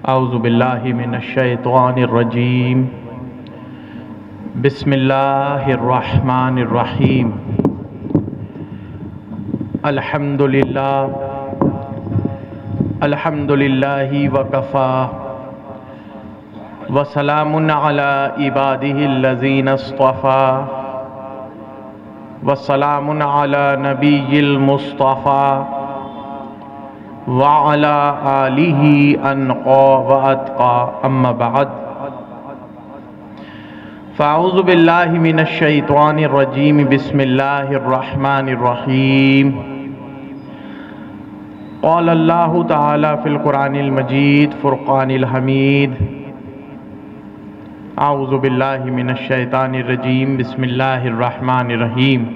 اعوذ باللہ من الشیطان الرجیم بسم اللہ الرحمن الرحیم الحمدللہ وکفا وسلام علی عبادہ الذین اصطفى وسلام علی نبی المصطفى وعلى آلہ انقى واتقى اما بعد فاعوذ باللہ من الشیطان الرجیم بسم اللہ الرحمن الرحیم قال اللہ تعالی فی القرآن المجید فرقان الحمید اعوذ باللہ من الشیطان الرجیم بسم اللہ الرحمن الرحیم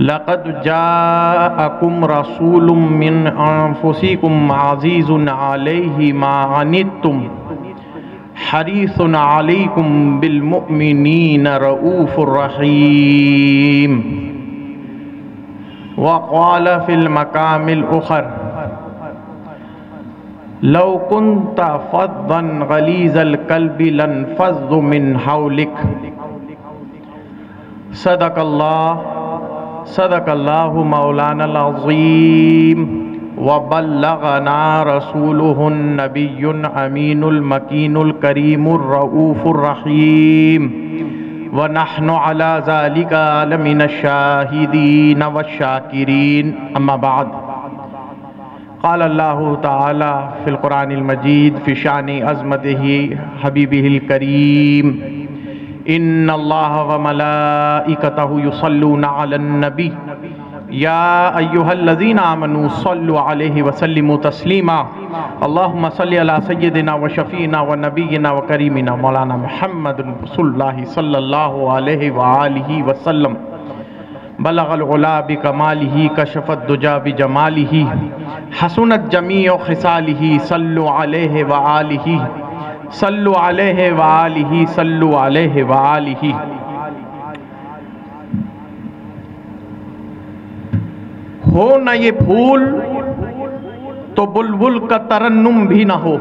لقد جاءکم رسول من انفسکم عزیز علیہ ما عنتم حریص علیکم بالمؤمنین رؤوف رحیم وقال فی المقام الآخر لو كنت فظا غلیظ القلب لانفضوا من حولک صدق اللہ مولانا العظیم وبلغنا رسولہ النبی امین المکین الکریم الرؤوف الرحیم ونحن على ذلك لمن الشاہدین والشاکرین اما بعد قال اللہ تعالی فی القرآن المجید فی شان عظمتہ حبیبہ الکریم ان اللہ وملائکتہ یصلون علی النبی یا ایہا الذین آمنوا صلوا علیہ وسلموا تسلیما اللہم صلی علی سیدنا وشفینا ونبینا وکریمنا مولانا محمد رسول اللہ صلی اللہ علیہ وآلہ وسلم بلغ العلا بکمالہ کشف الدجا بجمالہ حسنت جمیع خصالہ صلوا علیہ وآلہ صلو علیہ وآلہ صلو علیہ وآلہ ہو نہ یہ پھول تو بلبل کا ترنم بھی نہ ہو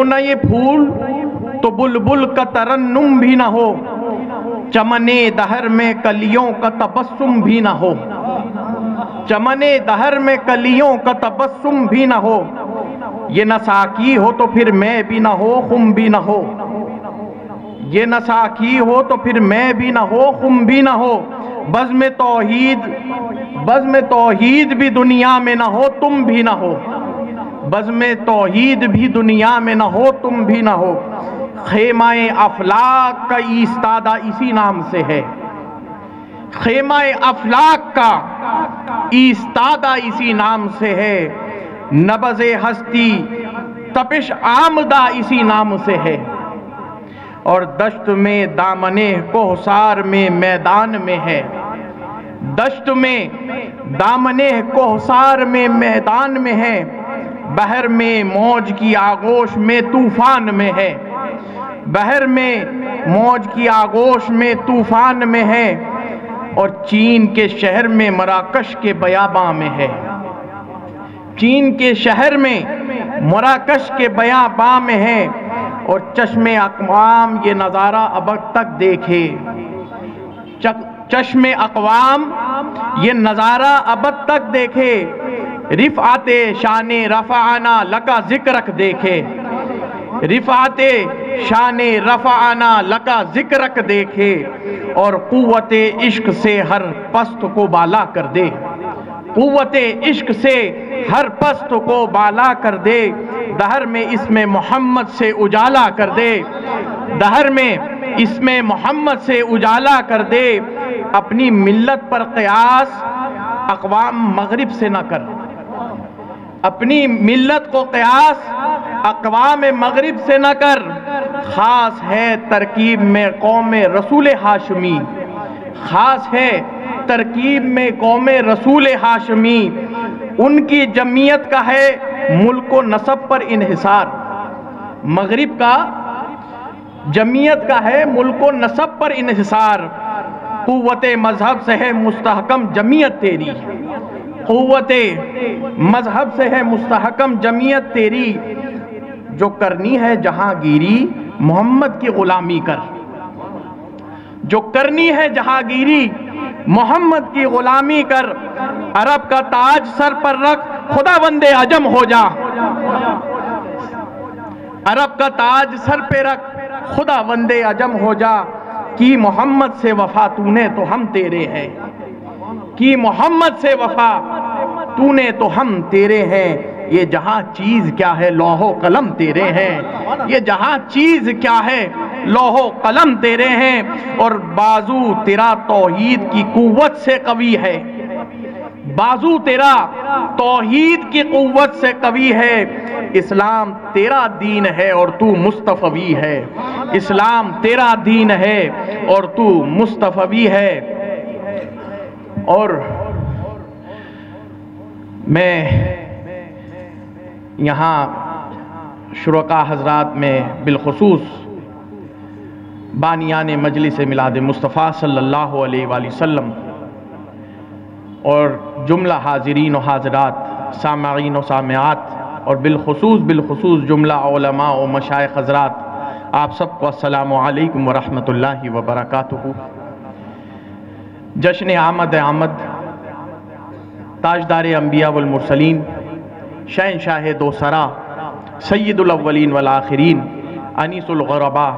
نہ یہ پھول تو بلبل کا ترنم بھی نہ ہو چمن دہر میں کلیوں کا تبسم بھی نہ ہو چمن دہر میں کلیوں کا تبسم بھی نہ ہو یہ نہ ساکی ہو تو پھر میں بھی نہ ہو خم بھی نہ ہو یہ نہ ساکی ہو تو پھر میں بھی نہ ہو خم بھی نہ ہو بزم توحید بھی دنیا میں نہ ہو تم بھی نہ ہو بزم توحید بھی دنیا میں نہ ہو تم بھی نہ ہو خیمہ افلاک کا ایستادہ اسی نام سے ہے خیمہ افلاک کا ایستادہ اسی نام سے ہے نبض ہستی تپش آمدہ اسی نام سے ہے اور دشت میں دامن کوہسار میں میدان میں ہے دشت میں دامن کوہسار میں میدان میں ہے بحر میں موج کی آغوش میں طوفان میں ہے بحر میں موج کی آغوش میں طوفان میں ہے اور چین کے شہر میں مراکش کے بیاباں میں ہے چین کے شہر میں مراکش کے بیاباں میں ہے اور چشم اقوام یہ نظارہ اب تک دیکھے چشم اقوام یہ نظارہ اب تک دیکھے رفعت شان رفعنا لکا ذکرک دیکھے رفعت شان رفعنا لکا ذکرک دیکھے اور قوت عشق سے ہر پست کو بالا کر دے قوت عشق سے ہر پست کو بالا کر دے دہر میں اسم محمد سے اجالا کر دے دہر میں اسم محمد سے اجالا کر دے اپنی ملت پر قیاس اقوام مغرب سے نہ کر اپنی ملت کو قیاس اقوام مغرب سے نہ کر خاص ہے ترکیب میں قوم رسول ہاشمی خاص ہے ترکیب میں قوم رسول ہاشمی ان کی جمعیت کا ہے ملک و نسب پر انحصار مغرب کا جمعیت کا ہے ملک و نسب پر انحصار قوت مذہب سے ہے مستحکم جمعیت تیری قوت مذہب سے ہے مستحکم جمعیت تیری، جو کرنی ہے جہاں گیری محمد کی غلامی کر، جو کرنی ہے جہاں گیری محمد کی غلامی کر، عرب کا تاج سر پر رکھ خدا بندے عجم ہو جا، عرب کا تاج سر پہ رکھ خدا بندے عجم ہو جا، کی محمد سے وفا تو نے تو ہم تیرے ہیں، کی محمد سے وفا تو نے تو ہم تیرے ہیں، یہ جہاں چیز کیا ہے لوح و قلم تیرے ہیں، یہ جہاں چیز کیا ہے لوح و قلم تیرے ہیں، اور بازو تیرا توحید کی قوت سے قوی ہے، بازو تیرا توحید کی قوت سے قوی ہے، اسلام تیرا دین ہے اور تو مصطفی ہے، اسلام تیرا دین ہے اور تو مصطفی ہے۔ اور میں یہاں شرکاء حضرات میں بالخصوص بانیان مجلس میلاد مصطفیٰ صلی اللہ علیہ وآلہ وسلم اور جملہ حاضرین و حاضرات، سامعین و سامعات، اور بالخصوص جملہ علماء و مشائخ حضرات، آپ سب کو السلام علیکم ورحمۃ اللہ وبرکاتہ۔ جشن آمد تاجدار انبیاء والمرسلین، شہنشاہ دو سرا، سید الاولین والآخرین، انیس الغرباء،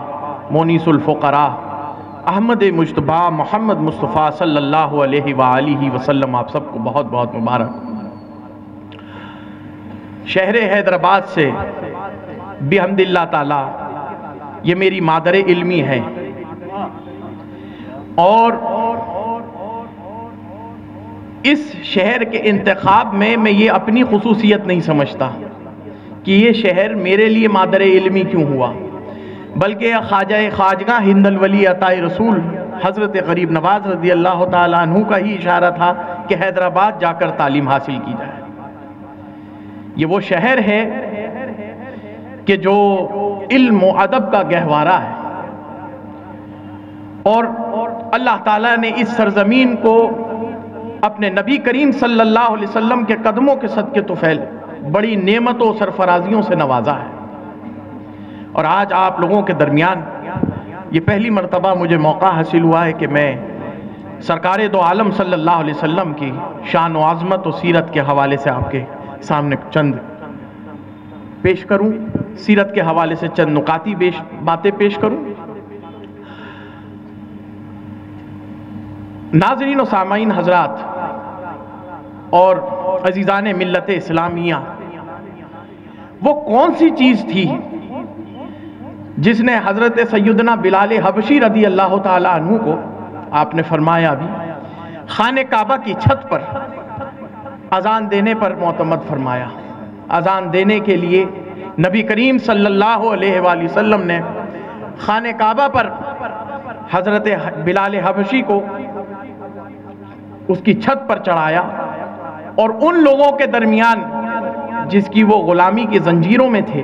مونیس الفقراء، احمد مجتبی محمد مصطفیٰ صلی اللہ علیہ وآلہ وسلم، آپ سب کو بہت بہت مبارک۔ شہر حیدرآباد سے بحمد اللہ تعالی یہ میری مادر علمی ہے، اور اس شہر کے انتخاب میں یہ اپنی خصوصیت نہیں سمجھتا کہ یہ شہر میرے لیے مادر علمی کیوں ہوا، بلکہ خواجہ خواجگاں ہند الولی عطا رسول حضرت غریب نواز رضی اللہ تعالیٰ عنہ کا ہی اشارہ تھا کہ حیدرآباد جا کر تعلیم حاصل کی جائے۔ یہ وہ شہر ہے کہ جو علم و ادب کا گہوارہ ہے، اور اللہ تعالیٰ نے اس سرزمین کو اپنے نبی کریم صلی اللہ علیہ وسلم کے قدموں کے صدقے طفیل بڑی نعمتوں و سرفرازیوں سے نوازا ہے۔ اور آج آپ لوگوں کے درمیان یہ پہلی مرتبہ مجھے موقع حاصل ہوا ہے کہ میں سرکار دو عالم صلی اللہ علیہ وسلم کی شان و عظمت و سیرت کے حوالے سے آپ کے سامنے چند پیش کروں، سیرت کے حوالے سے چند نکاتی باتیں پیش کروں۔ ناظرین و سامعین حضرات اور عزیزان ملت اسلامیہ، وہ کون سی چیز تھی جس نے حضرت سیدنا بلال حبشی رضی اللہ تعالیٰ عنہ کو، آپ نے فرمایا بھی، خانہ کعبہ کی چھت پر اذان دینے پر معتمد فرمایا۔ اذان دینے کے لیے نبی کریم صلی اللہ علیہ وآلہ وسلم نے خانہ کعبہ پر حضرت بلال حبشی کو اس کی چھت پر چڑھایا، اور ان لوگوں کے درمیان جس کی وہ غلامی کی زنجیروں میں تھے،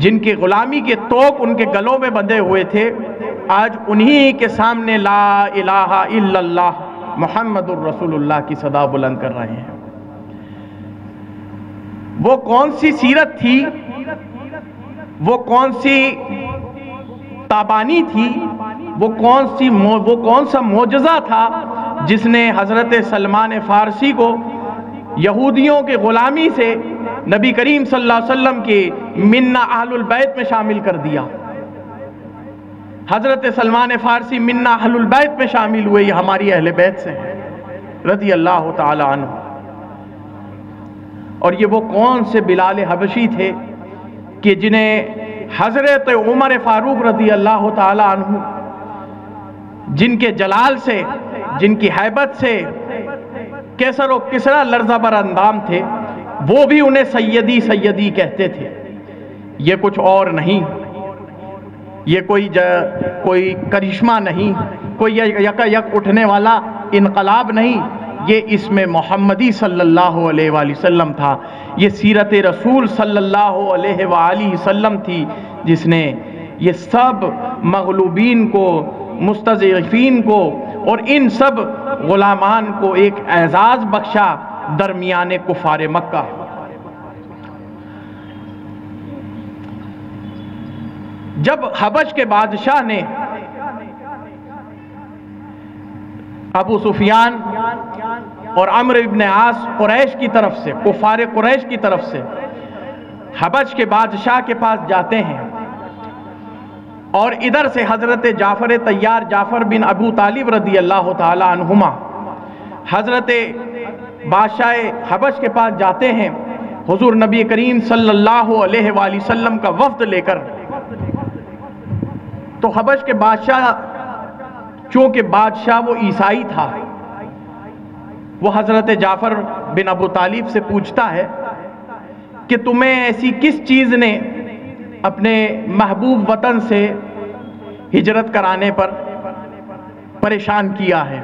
جن کے غلامی کے توق ان کے گلوں میں بندھے ہوئے تھے، آج انہی کے سامنے لا الہ الا اللہ محمد الرسول اللہ کی صدا بلند کر رہے ہیں۔ وہ کون سی سیرت تھی، وہ کون سی تابانی تھی، وہ کون سا معجزہ تھا جس نے حضرت سلمان فارسی کو یہودیوں کے غلامی سے نبی کریم صلی اللہ علیہ وسلم کے منا اہل البیت میں شامل کر دیا۔ حضرت سلمان فارسی منا اہل البیت میں شامل ہوئے، یہ ہماری اہل بیت سے ہیں رضی اللہ تعالی عنہ۔ اور یہ وہ کون سے بلال حبشی تھے کہ جنہیں حضرت عمر فاروق رضی اللہ تعالی عنہ، جن کے جلال سے، جن کی ہیبت سے کیسر و کسرا لرزہ بر اندام تھے، وہ بھی انہیں سیدی سیدی کہتے تھے۔ یہ کچھ اور نہیں، یہ کوئی کرشمہ نہیں، کوئی یکا یک اٹھنے والا انقلاب نہیں، یہ اسم محمدی صلی اللہ علیہ وآلہ وسلم تھا، یہ سیرت رسول صلی اللہ علیہ وآلہ وسلم تھی، جس نے یہ سب مغلوبین کو، مستضعفین کو، اور ان سب غلامان کو ایک اعزاز بخشا درمیان کفار مکہ۔ جب حبش کے بادشاہ نے ابو سفیان اور عمرو بن عاص قریش کی طرف سے، کفار قریش کی طرف سے حبش کے بادشاہ کے پاس جاتے ہیں، اور ادھر سے حضرت جعفر طیار جعفر بن ابو طالب رضی اللہ تعالی عنہما حضرت بادشاہ حبش کے پاس جاتے ہیں حضور نبی کریم صلی اللہ علیہ وآلہ وسلم کا وفد لے کر۔ تو حبش کے بادشاہ، چونکہ بادشاہ وہ عیسائی تھا، وہ حضرت جعفر بن ابو طالب سے پوچھتا ہے کہ تمہیں ایسی کس چیز نے اپنے محبوب وطن سے ہجرت کرانے پر پریشان کیا ہے؟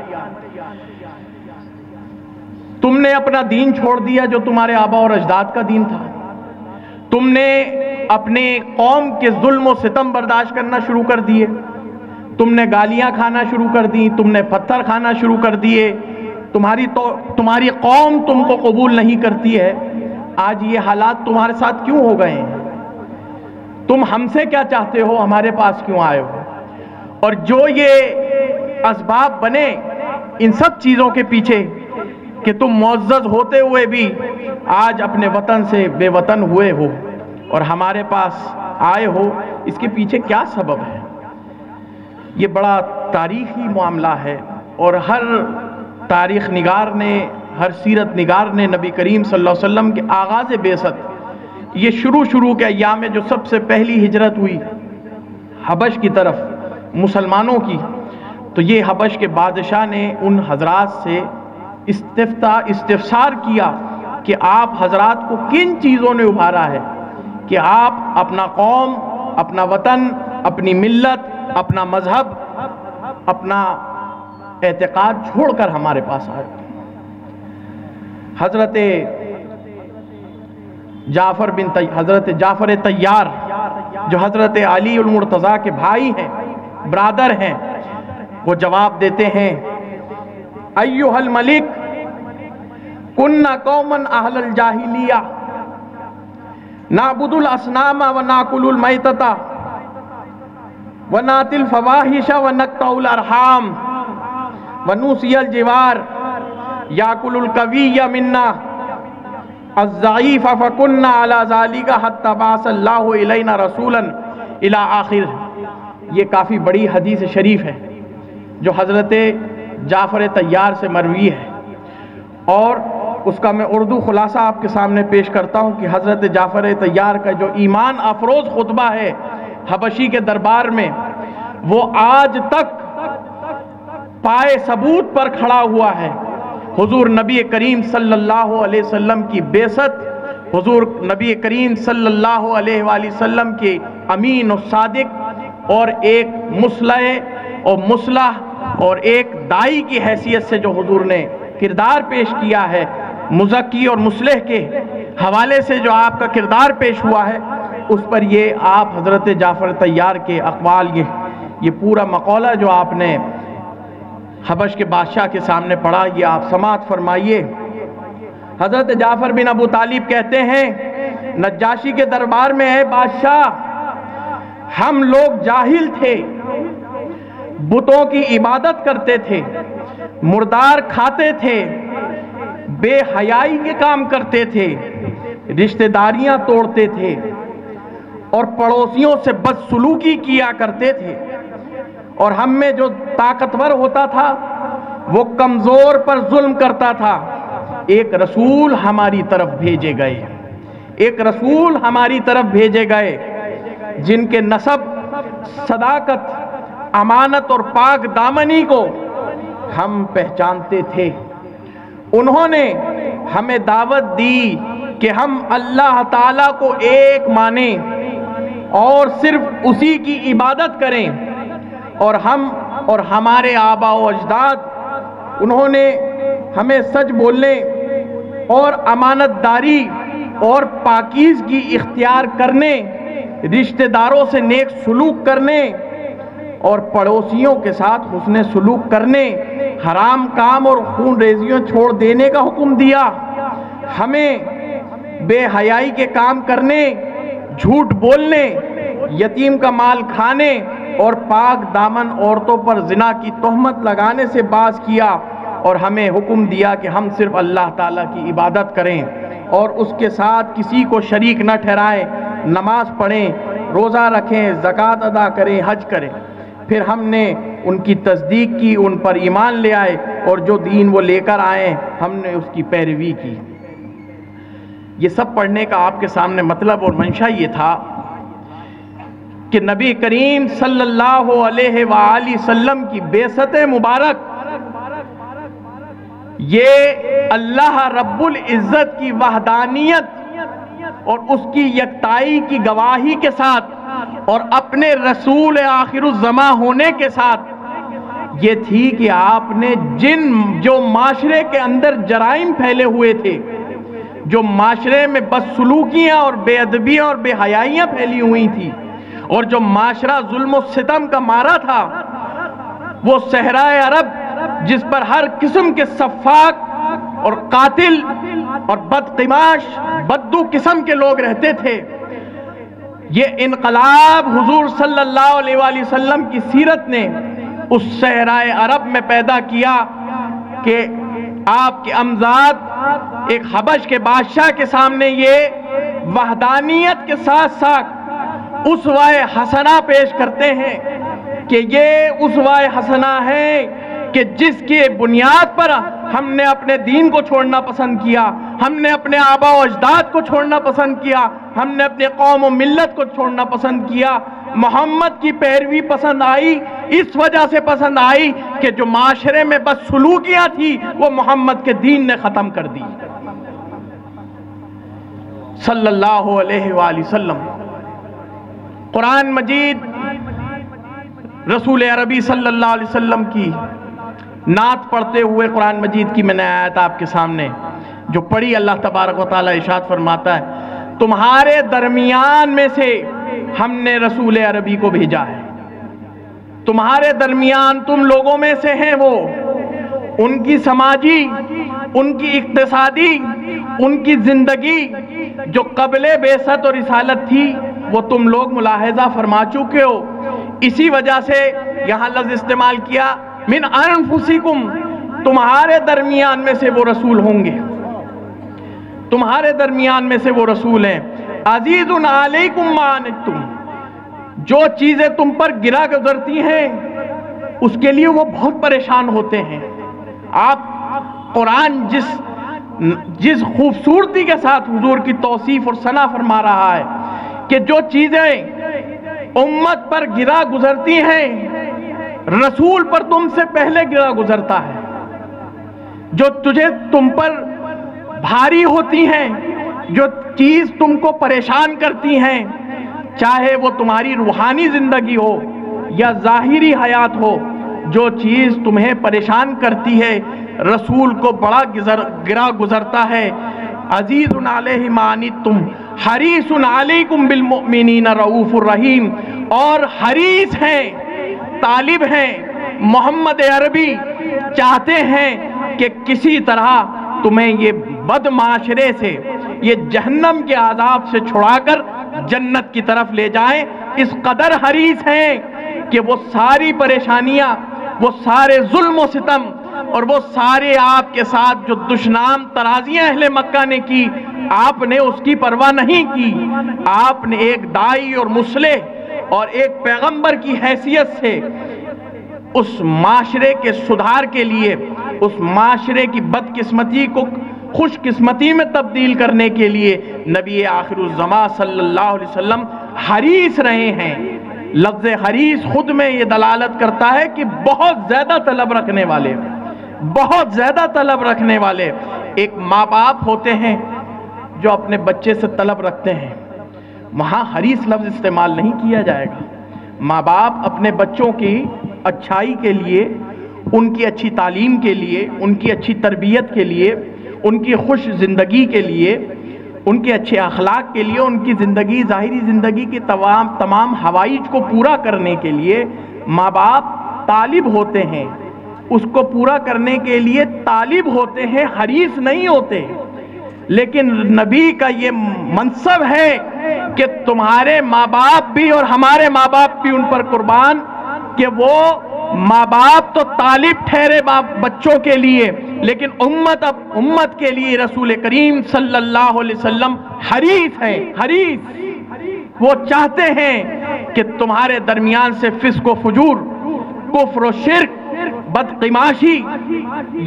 تم نے اپنا دین چھوڑ دیا جو تمہارے آبا اور اجداد کا دین تھا، تم نے اپنے قوم کے ظلم و ستم برداشت کرنا شروع کر دیے، تم نے گالیاں کھانا شروع کر دی، تم نے پتھر کھانا شروع کر دیے، تمہاری قوم تم کو قبول نہیں کرتی ہے۔ آج یہ حالات تمہارے ساتھ کیوں ہو گئے ہیں؟ تم ہم سے کیا چاہتے ہو؟ ہمارے پاس کیوں آئے ہو؟ اور جو یہ اسباب بنے ان سب چیزوں کے پیچھے کہ تم معزز ہوتے ہوئے بھی آج اپنے وطن سے بے وطن ہوئے ہو اور ہمارے پاس آئے ہو، اس کے پیچھے کیا سبب ہے؟ یہ بڑا تاریخی معاملہ ہے، اور ہر تاریخ نگار نے، ہر سیرت نگار نے نبی کریم صلی اللہ علیہ وسلم کے آغاز بعثت، یہ شروع کے ایام میں جو سب سے پہلی ہجرت ہوئی حبش کی طرف مسلمانوں کی، تو یہ حبش کے بادشاہ نے ان حضرات سے استفسار کیا کہ آپ حضرات کو کن چیزوں نے ابھارا ہے کہ آپ اپنا قوم، اپنا وطن، اپنی ملت، اپنا مذہب، اپنا اعتقاد چھوڑ کر ہمارے پاس آئے؟ حضرت جعفر طیار جو حضرت علی المرتضیٰ کے بھائی ہیں، برادر ہیں، وہ جواب دیتے ہیں، ایھا الملک کننا قوما اہل الجاہلیہ نعبد الاصنام وناکل المیتۃ ونأتی الفواحش ونقطع الارحام ونوصی الجوار یاکل القوی منا الضعیف فکننا علی ذلک حتی بعث اللہ الینا رسولا الی آخر۔ یہ کافی بڑی حدیث شریف ہے جو حضرت جعفر طیار سے مروی ہے، اور اس کا میں اردو خلاصہ آپ کے سامنے پیش کرتا ہوں کہ حضرت جعفر طیار کا جو ایمان افروز خطبہ ہے حبشی کے دربار میں، وہ آج تک پائے ثبوت پر کھڑا ہوا ہے۔ حضور نبی کریم صلی اللہ علیہ وسلم کی بعثت، حضور نبی کریم صلی اللہ علیہ وآلہ وسلم کے امین و صادق اور ایک مصلح اور مصلح اور ایک دائی کی حیثیت سے جو حضور نے کردار پیش کیا ہے، مزکی اور مصلح کے حوالے سے جو آپ کا کردار پیش ہوا ہے، اس پر یہ آپ حضرت جعفر طیار کے اقوال، یہ پورا مقولہ جو آپ نے حبش کے بادشاہ کے سامنے پڑھا، یہ آپ سماعت فرمائیے۔ حضرت جعفر بن ابو طالب کہتے ہیں نجاشی کے دربار میں، اے بادشاہ، ہم لوگ جاہل تھے، بتوں کی عبادت کرتے تھے، مردار کھاتے تھے، بے حیائی کے کام کرتے تھے، رشتہ داریاں توڑتے تھے، اور پڑوسیوں سے بدسلوکی کیا کرتے تھے، اور ہم میں جو طاقتور ہوتا تھا وہ کمزور پر ظلم کرتا تھا۔ ایک رسول ہماری طرف بھیجے گئے، ایک رسول ہماری طرف بھیجے گئے جن کے نسب، صداقت، امانت اور پاک دامنی کو ہم پہچانتے تھے۔ انہوں نے ہمیں دعوت دی کہ ہم اللہ تعالیٰ کو ایک مانیں اور صرف اسی کی عبادت کریں، اور ہم اور ہمارے آبا و اجداد، انہوں نے ہمیں سچ بولنے اور امانت داری اور پاکیزگی اختیار کرنے، رشتہ داروں سے نیک سلوک کرنے اور پڑوسیوں کے ساتھ حسن سلوک کرنے، حرام کام اور خون ریزیوں چھوڑ دینے کا حکم دیا، ہمیں بے حیائی کے کام کرنے، جھوٹ بولنے، یتیم کا مال کھانے اور پاک دامن عورتوں پر زنا کی تہمت لگانے سے باز کیا، اور ہمیں حکم دیا کہ ہم صرف اللہ تعالیٰ کی عبادت کریں اور اس کے ساتھ کسی کو شریک نہ ٹھہرائیں، نماز پڑھیں، روزہ رکھیں، زکوٰۃ ادا کریں، حج کریں۔ پھر ہم نے ان کی تصدیق کی، ان پر ایمان لے آئے، اور جو دین وہ لے کر آئے ہم نے اس کی پیروی کی۔ یہ سب پڑھنے کا آپ کے سامنے مطلب اور منشا یہ تھا کہ نبی کریم صلی اللہ علیہ وآلہ وسلم کی بعثت مبارک یہ اللہ رب العزت کی وحدانیت اور اس کی یکتائی کی گواہی کے ساتھ اور اپنے رسول آخر الزماں ہونے کے ساتھ یہ تھی کہ آپ نے جو معاشرے کے اندر جرائم پھیلے ہوئے تھے، جو معاشرے میں بدسلوکیاں اور بے ادبیاں اور بے حیائیاں پھیلی ہوئی تھی، اور جو معاشرہ ظلم و ستم کا مارا تھا، وہ صحرائے عرب جس پر ہر قسم کے سفاک اور قاتل اور بدقماش بدو قسم کے لوگ رہتے تھے، یہ انقلاب حضور صلی اللہ علیہ وآلہ وسلم کی سیرت نے اس صحرائے عرب میں پیدا کیا کہ آپ کے امزاد ایک حبش کے بادشاہ کے سامنے یہ وحدانیت کے ساتھ ساتھ اسوہ حسنہ پیش کرتے ہیں کہ یہ اسوہ حسنہ ہے کہ جس کی بنیاد پر ہم نے اپنے دین کو چھوڑنا پسند کیا، ہم نے اپنے آبا و اجداد کو چھوڑنا پسند کیا، ہم نے اپنے قوم و ملت کو چھوڑنا پسند کیا۔ محمد کی پیروی پسند آئی، اس وجہ سے پسند آئی کہ جو معاشرے میں بس سلوکیاں تھی وہ محمد کے دین نے ختم کر دی صلی اللہ علیہ وآلہ وسلم۔ قرآن مجید رسول عربی صلی اللہ علیہ وسلم کی نعت پڑھتے ہوئے قرآن مجید کی میں نے آیت آپ کے سامنے جو پڑھی، اللہ تبارک و تعالیٰ ارشاد فرماتا ہے تمہارے درمیان میں سے ہم نے رسول عربی کو بھیجا ہے۔ تمہارے درمیان تم لوگوں میں سے ہیں وہ، ان کی سماجی، ان کی اقتصادی، ان کی زندگی جو قبل بعثت اور رسالت تھی وہ تم لوگ ملاحظہ فرما چکے ہو۔ اسی وجہ سے یہاں لفظ استعمال کیا من انفسکم، تمہارے درمیان میں سے وہ رسول ہوں گے، تمہارے درمیان میں سے وہ رسول ہیں۔ عزیز علیکم ما عنتم، جو چیزیں تم پر گرا گزرتی ہیں اس کے لیے وہ بہت پریشان ہوتے ہیں۔ آپ قرآن جس خوبصورتی کے ساتھ حضور کی توصیف اور ثنا فرما رہا ہے کہ جو چیزیں امت پر گرا گزرتی ہیں رسول پر تم سے پہلے گرا گزرتا ہے، جو تم پر بھاری ہوتی ہیں، جو چیز تم کو پریشان کرتی ہیں، چاہے وہ تمہاری روحانی زندگی ہو یا ظاہری حیات ہو، جو چیز تمہیں پریشان کرتی ہے رسول کو بڑا گرا گزرتا ہے۔ عزیز علیہ ما عنتم حریص علیکم بالمؤمنین رؤوف الرحیم، اور حریص ہیں، طالب ہیں، محمد عربی چاہتے ہیں کہ کسی طرح تمہیں یہ بد معاشرے سے، یہ جہنم کے عذاب سے چھڑا کر جنت کی طرف لے جائیں۔ اس قدر حریص ہیں کہ وہ ساری پریشانیاں، وہ سارے ظلم و ستم اور وہ سارے آپ کے ساتھ جو دشنام ترازیاں اہل مکہ نے کی، آپ نے اس کی پرواہ نہیں کی۔ آپ نے ایک داعی اور مصلح اور ایک پیغمبر کی حیثیت سے اس معاشرے کے سدھار کے لیے، اس معاشرے کی بدقسمتی کو خوش قسمتی میں تبدیل کرنے کے لیے نبی آخر الزماں صلی اللہ علیہ وسلم حریص رہے ہیں۔ لفظ حریص خود میں یہ دلالت کرتا ہے کہ بہت زیادہ طلب رکھنے والے، بہت زیادہ طلب رکھنے والے۔ ایک ماں باپ ہوتے ہیں جو اپنے بچے سے طلب رکھتے ہیں، وہاں حریص لفظ استعمال نہیں کیا جائے گا۔ ماں باپ اپنے بچوں کی اچھائی کے لیے، ان کی اچھی تعلیم کے لیے، ان کی اچھی تربیت کے لیے، ان کی خوش زندگی کے لیے، ان کے اچھے اخلاق کے لیے، ان کی زندگی، ظاہری زندگی کی تمام حوائج کو پورا کرنے کے لیے ماں باپ طالب ہوتے ہیں، اس کو پورا کرنے کے لیے طالب ہوتے ہیں، حریص نہیں ہوتے. لیکن نبی کا یہ منصب ہے کہ تمہارے ماں باپ بھی اور ہمارے ماں باپ بھی ان پر قربان، کہ وہ ماں باپ تو طالب ٹھہرے بچوں کے لیے، لیکن امت کے لیے رسول کریم صلی اللہ علیہ وسلم حریص ہیں. حریص وہ چاہتے ہیں کہ تمہارے درمیان سے فسق و فجور، کفر و شرک، بدقماشی،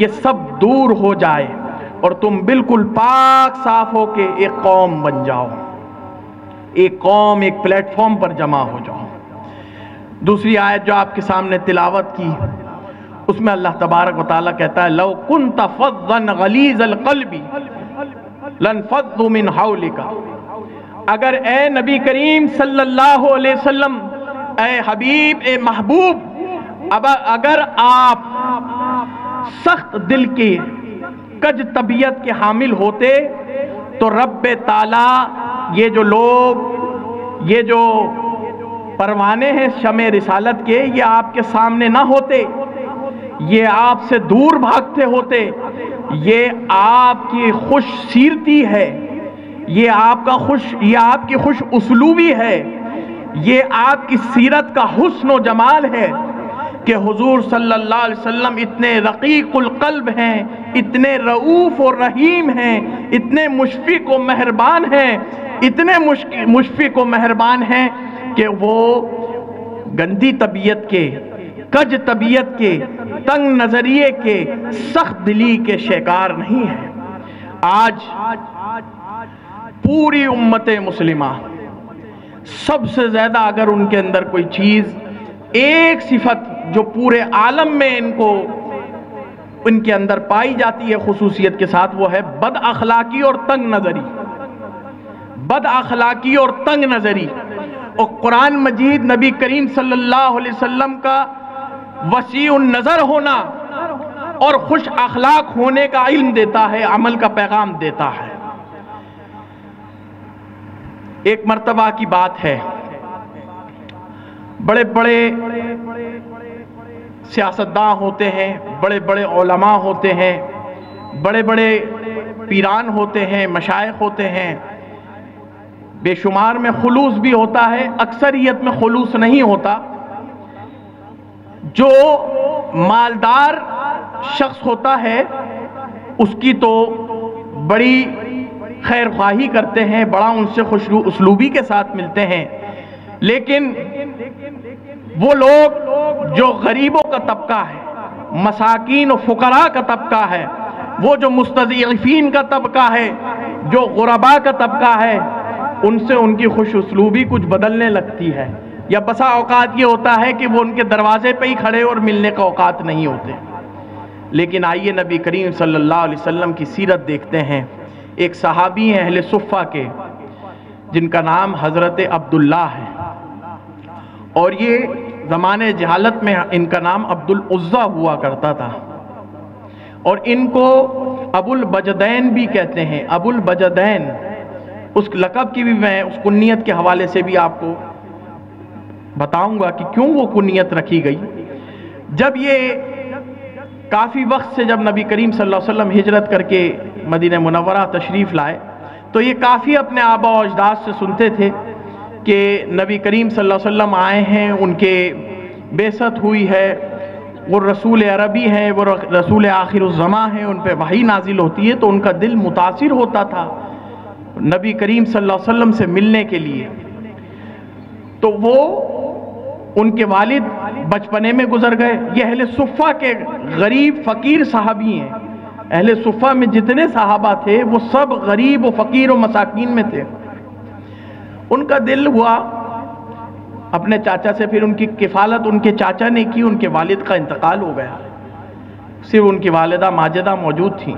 یہ سب دور ہو جائے اور تم بالکل پاک صاف ہو کے ایک قوم بن جاؤ، ایک قوم ایک پلیٹ فارم پر جمع ہو جاؤ. دوسری آیت جو آپ کے سامنے تلاوت کی، اس میں اللہ تبارک و تعالیٰ کہتا ہے لو کنت فظا غلیظ القلب لانفضوا من حولک. اگر اے نبی کریم صلی اللہ علیہ وسلم، اے حبیب، اے محبوب، اگر آپ سخت دل کے کج طبیعت کے حامل ہوتے تو رب تعالیٰ یہ جو لوگ، یہ جو پروانے ہیں شمع رسالت کے، یہ آپ کے سامنے نہ ہوتے، یہ آپ سے دور بھاگتے ہوتے. یہ آپ کی خوش سیرتی ہے، یہ آپ کی خوش اسلوبی ہے، یہ آپ کی سیرت کا حسن و جمال ہے کہ حضور صلی اللہ علیہ وسلم اتنے رقیق القلب ہیں، اتنے رؤوف و رحیم ہیں، اتنے مشفق و مہربان ہیں، اتنے مشفق و مہربان ہیں کہ وہ گندی طبیعت کے، کج طبیعت کے، تنگ نظریے کے، سخت دلی کے شکار نہیں ہیں. آج پوری امت مسلمہ سب سے زیادہ اگر ان کے اندر کوئی چیز، ایک صفت جو پورے عالم میں ان کے اندر پائی جاتی ہے خصوصیت کے ساتھ، وہ ہے بد اخلاقی اور تنگ نظری. بد اخلاقی اور تنگ نظری. اور قرآن مجید نبی کریم صلی اللہ علیہ وسلم کا وسیع النظر ہونا اور خوش اخلاق ہونے کا علم دیتا ہے، عمل کا پیغام دیتا ہے. ایک مرتبہ کی بات ہے، بڑے بڑے سیاستداں ہوتے ہیں، بڑے بڑے علماء ہوتے ہیں، بڑے بڑے پیران ہوتے ہیں، مشائخ ہوتے ہیں. بے شمار میں خلوص بھی ہوتا ہے، اکثریت میں خلوص نہیں ہوتا. جو مالدار شخص ہوتا ہے اس کی تو بڑی خیر خواہی کرتے ہیں، بڑا ان سے خوش اسلوبی کے ساتھ ملتے ہیں. لیکن وہ لوگ جو غریبوں کا طبقہ ہے، مساکین و فقراء کا طبقہ ہے، وہ جو مستضعفین کا طبقہ ہے، جو غرباء کا طبقہ ہے، ان سے ان کی خوش اسلوبی کچھ بدلنے لگتی ہے. یا بسا اوقات یہ ہوتا ہے کہ وہ ان کے دروازے پہ ہی کھڑے اور ملنے کا اوقات نہیں ہوتے. لیکن آئیے نبی کریم صلی اللہ علیہ وسلم کی سیرت دیکھتے ہیں. ایک صحابی ہیں اہل صفہ کے، جن کا نام حضرت عبداللہ ہے، اور یہ زمانے جہالت میں ان کا نام عبد العزہ ہوا کرتا تھا، اور ان کو ابو البجدین بھی کہتے ہیں. ابو البجدین، اس لقب کی بھی میں اس کنیت کے حوالے سے بھی آپ کو بتاؤں گا کہ کیوں وہ کنیت رکھی گئی. جب یہ کافی وقت سے جب نبی کریم صلی اللہ علیہ وسلم ہجرت کر کے مدینہ منورہ تشریف لائے تو یہ کافی اپنے آبا و اجداد سے سنتے تھے کہ نبی کریم صلی اللہ علیہ وسلم آئے ہیں، ان کے بعثت ہوئی ہے، وہ رسول عربی ہیں، وہ رسول آخر الزماں ہیں، ان پہ وحی نازل ہوتی ہے. تو ان کا دل متاثر ہوتا تھا نبی کریم صلی اللہ علیہ وسلم سے ملنے کے لیے. تو وہ ان کے والد بچپنے میں گزر گئے. یہ اہل صفہ کے غریب فقیر صحابی ہیں. اہل صفہ میں جتنے صحابہ تھے وہ سب غریب و فقیر و مساکین میں تھے. ان کا دل ہوا اپنے چاچا سے، پھر ان کی کفالت ان کے چاچا نے کی. ان کے والد کا انتقال ہو گیا، صرف ان کی والدہ ماجدہ موجود تھیں.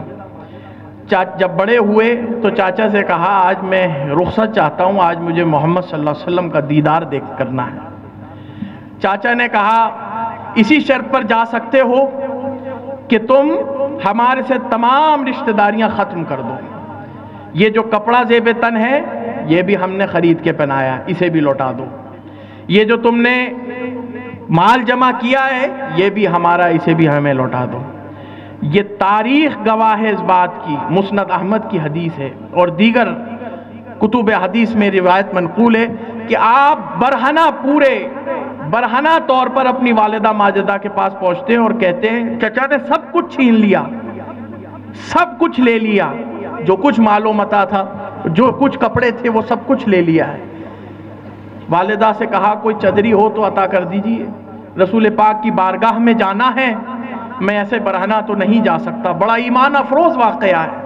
جب بڑے ہوئے تو چاچا سے کہا آج میں رخصت چاہتا ہوں، آج مجھے محمد صلی اللہ علیہ وسلم کا دیدار دیکھ کرنا ہے. چاچا نے کہا اسی شرط پر جا سکتے ہو کہ تم ہمارے سے تمام رشتہ داریاں ختم کر دو. یہ جو کپڑا زیب تن ہے یہ بھی ہم نے خرید کے پہنایا، اسے بھی لوٹا دو. یہ جو تم نے مال جمع کیا ہے یہ بھی ہمارا، اسے بھی ہمیں لوٹا دو۔ یہ تاریخ گواہ ہے اس بات کی، مسند احمد کی حدیث ہے اور دیگر کتب حدیث میں روایت منقول ہے کہ آپ برہنہ طور پر اپنی والدہ ماجدہ کے پاس پہنچتے ہیں اور کہتے ہیں چچا نے سب کچھ چھین لیا، سب کچھ لے لیا، جو کچھ مال و متاع تھا، جو کچھ کپڑے تھے وہ سب کچھ لے لیا ہے۔ والدہ سے کہا کوئی چادری ہو تو عطا کر دیجیے، رسول پاک کی بارگاہ میں جانا ہے، میں ایسے برہنہ تو نہیں جا سکتا۔ بڑا ایمان افروز واقعہ ہے۔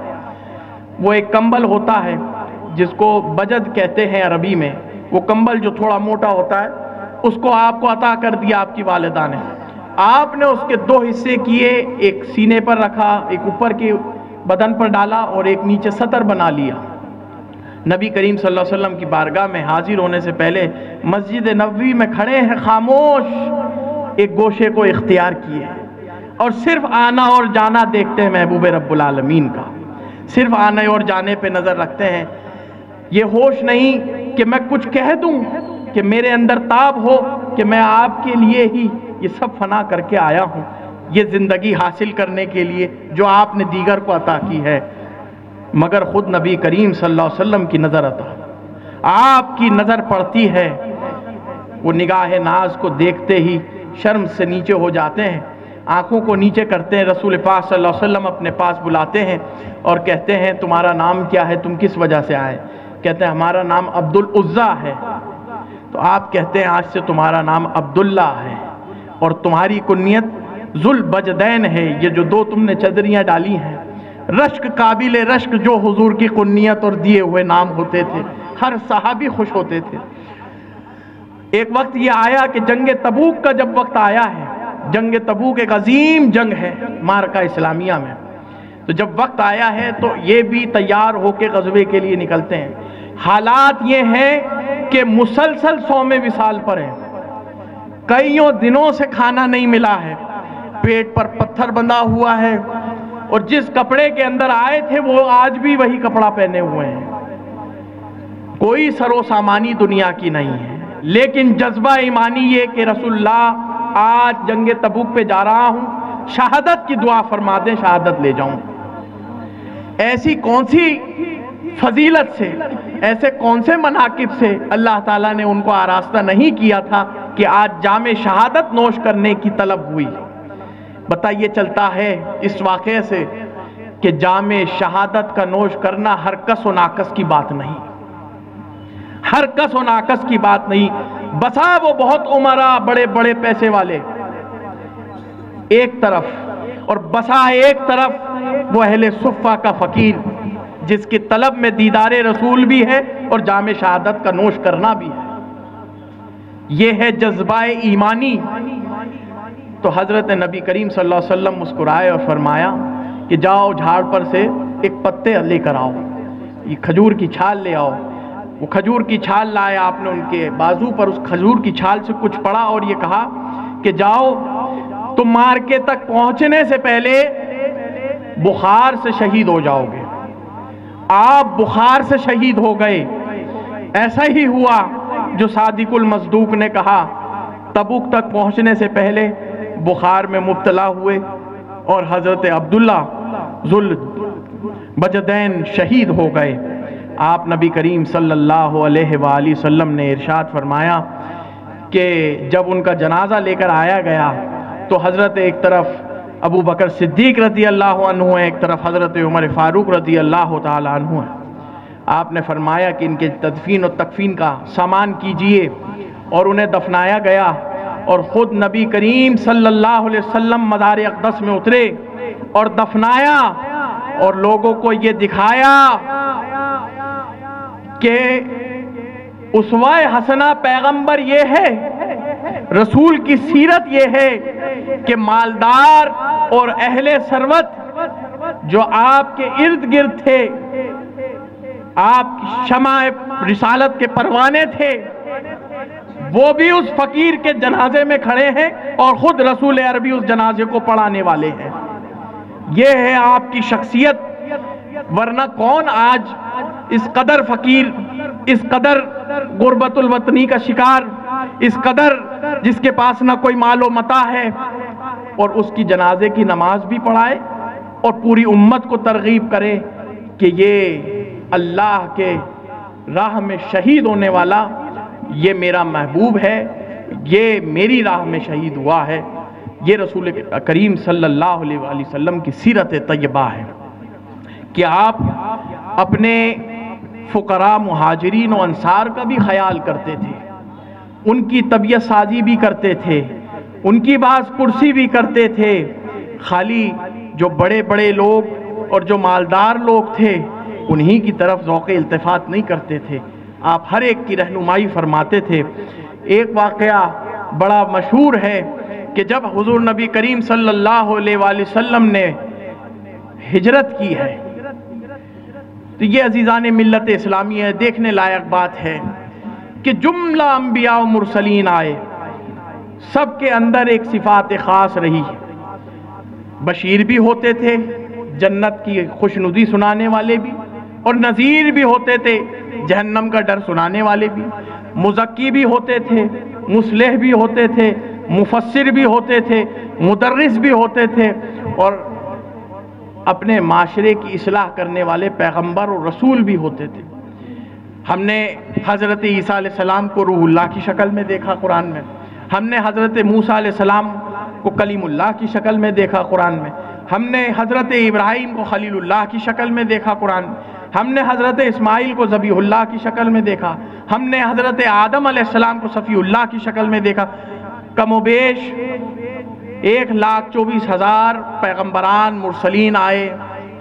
وہ ایک کمبل ہوتا ہے جس کو بجد کہتے ہیں عربی میں، وہ کمبل جو تھوڑا موٹا ہوتا ہے، اس کو آپ کو عطا کر دیا آپ کی والدہ نے۔ آپ نے اس کے دو حصے کیے، ایک سینے پر رکھا، ایک اوپر کے بدن پر ڈالا اور ایک نیچے سطر بنا لیا۔ نبی کریم صلی اللہ علیہ وسلم کی بارگاہ میں حاضر ہونے سے پہلے مسجد نبوی میں کھڑے ہیں، خاموش ایک گوشے کو اختیار کیے اور صرف آنا اور جانا دیکھتے ہیں محبوب رب العالمین کا، صرف آنے اور جانے پہ نظر رکھتے ہیں۔ یہ ہوش نہیں کہ میں کچھ کہہ دوں، کہ میرے اندر تاب ہو کہ میں آپ کے لیے ہی یہ سب فنا کر کے آیا ہوں، یہ زندگی حاصل کرنے کے لیے جو آپ نے دیگر کو عطا کی ہے۔ مگر خود نبی کریم صلی اللہ علیہ وسلم کی نظر آتا، آپ کی نظر پڑتی ہے، وہ نگاہ ناز کو دیکھتے ہی شرم سے نیچے ہو جاتے ہیں، آنکھوں کو نیچے کرتے ہیں، رسول پاک صلی اللہ علیہ وسلم اپنے پاس بلاتے ہیں اور کہتے ہیں تمہارا نام کیا ہے، تم کس وجہ سے آئے؟ کہتے ہیں ہمارا نام عبدالعزیٰ ہے۔ تو آپ کہتے ہیں آج سے تمہارا نام عبداللہ ہے اور تمہاری کنیت ذوالبجدین ہے۔ یہ جو دو تم نے چادریاں ڈالی ہیں، رشک قابل رشک جو حضور کی کنیت اور دیے ہوئے نام ہوتے تھے، ہر صحابی خوش ہوتے تھے۔ ایک وقت یہ آیا کہ جنگ تبوک کا جب وقت آیا ہے، جنگ تبوک ایک عظیم جنگ ہے معرکہ اسلامیہ میں، تو جب وقت آیا ہے تو یہ بھی تیار ہو کے غزوے کے لیے نکلتے ہیں۔ حالات یہ ہیں کہ مسلسل صوم وصال پر ہیں، کئیوں دنوں سے کھانا نہیں ملا ہے، پیٹ پر پتھر بندھا ہوا ہے اور جس کپڑے کے اندر آئے تھے وہ آج بھی وہی کپڑا پہنے ہوئے ہیں، کوئی سر و سامانی دنیا کی نہیں ہے، لیکن جذبہ ایمانی یہ کہ رسول اللہ آج جنگ تبوک پہ جا رہا ہوں، شہادت کی دعا فرما دیں، شہادت لے جاؤں۔ ایسی کون سی فضیلت سے، ایسے کون سے مناقب سے اللہ تعالیٰ نے ان کو آراستہ نہیں کیا تھا کہ آج جام شہادت نوش کرنے کی طلب ہوئی۔ بتائیے چلتا ہے اس واقعے سے کہ جام شہادت کا نوش کرنا ہر کس و ناکس کی بات نہیں، ہر کس و ناکس کی بات نہیں۔ بسا وہ بہت عمرہ بڑے بڑے پیسے والے ایک طرف، اور بسا ایک طرف وہ اہل صفہ کا فقیر جس کی طلب میں دیدار رسول بھی ہے اور جام شہادت کا نوش کرنا بھی ہے۔ یہ ہے جذبہ ایمانی۔ تو حضرت نبی کریم صلی اللہ علیہ وسلم مسکرائے اور فرمایا کہ جاؤ جھاڑ پر سے ایک پتے لے کر آؤ، یہ کھجور کی چھال لے آؤ۔ وہ کھجور کی چھال لائے، آپ نے ان کے بازو پر اس کھجور کی چھال سے کچھ پڑا اور یہ کہا کہ جاؤ تم مارکے تک پہنچنے سے پہلے بخار سے شہید ہو جاؤ گے۔ آپ بخار سے شہید ہو گئے۔ ایسا ہی ہوا جو صادق المصدوق نے کہا، تبوک تک پہنچنے سے پہلے بخار میں مبتلا ہوئے اور حضرت عبداللہ ذوالبجدین شہید ہو گئے۔ آپ نبی کریم صلی اللہ علیہ وآلہ وسلم نے ارشاد فرمایا کہ جب ان کا جنازہ لے کر آیا گیا تو حضرت ایک طرف ابو بکر صدیق رضی اللہ عنہ ہے، ایک طرف حضرت عمر فاروق رضی اللہ تعالی عنہ ہے۔ آپ نے فرمایا کہ ان کے تدفین و تکفین کا سامان کیجئے اور انہیں دفنایا گیا، اور خود نبی کریم صلی اللہ علیہ وسلم مزار اقدس میں اترے اور دفنایا اور لوگوں کو یہ دکھایا کہ اسوہ حسنہ پیغمبر یہ ہے، رسول کی سیرت یہ ہے کہ مالدار اور اہل ثروت جو آپ کے ارد گرد تھے، آپ کی شمع رسالت کے پروانے تھے، وہ بھی اس فقیر کے جنازے میں کھڑے ہیں اور خود رسول عربی اس جنازے کو پڑھانے والے ہیں۔ یہ ہے آپ کی شخصیت، ورنہ کون آج اس قدر فقیر، اس قدر غربت الوطنی کا شکار، اس قدر جس کے پاس نہ کوئی مال و متاع ہے، اور اس کی جنازے کی نماز بھی پڑھائے اور پوری امت کو ترغیب کرے کہ یہ اللہ کے راہ میں شہید ہونے والا یہ میرا محبوب ہے، یہ میری راہ میں شہید ہوا ہے۔ یہ رسول کریم صلی اللہ علیہ وآلہ وسلم کی سیرت طیبہ ہے کہ آپ اپنے فقراء مہاجرین و انصار کا بھی خیال کرتے تھے، ان کی طبیعت سازی بھی کرتے تھے، ان کی باز پرسی بھی کرتے تھے۔ خالی جو بڑے بڑے لوگ اور جو مالدار لوگ تھے انہی کی طرف ذوق التفات نہیں کرتے تھے، آپ ہر ایک کی رہنمائی فرماتے تھے۔ ایک واقعہ بڑا مشہور ہے کہ جب حضور نبی کریم صلی اللہ علیہ وآلہ وسلم نے ہجرت کی ہے تو یہ عزیزان ملت اسلامی ہے، دیکھنے لائق بات ہے کہ جملہ انبیاء و مرسلین آئے، سب کے اندر ایک صفات خاص رہی، بشیر بھی ہوتے تھے، جنت کی خوشنودی سنانے والے بھی، اور نذیر بھی ہوتے تھے، جہنم کا ڈر سنانے والے بھی، مزکی بھی ہوتے تھے، مصلح بھی ہوتے تھے، مفسر بھی ہوتے تھے، مدرس بھی ہوتے تھے، اور اپنے معاشرے کی اصلاح کرنے والے پیغمبر اور رسول بھی ہوتے تھے۔ ہم نے حضرت عیسیٰ علیہ السلام کو روح اللہ کی شکل میں دیکھا قرآن میں، ہم نے حضرت موسیٰ علیہ السلام کو کلیم اللہ کی شکل میں دیکھا قرآن میں، ہم نے حضرت ابراہیم کو خلیل اللہ کی شکل میں دیکھا قرآن میں، ہم نے حضرت اسماعیل کو ذبیح اللہ کی شکل میں دیکھا، ہم نے حضرت آدم علیہ السلام کو صفی اللہ کی شکل میں دیکھا۔ کم و بیش 1,24,000 پیغمبران مرسلین آئے،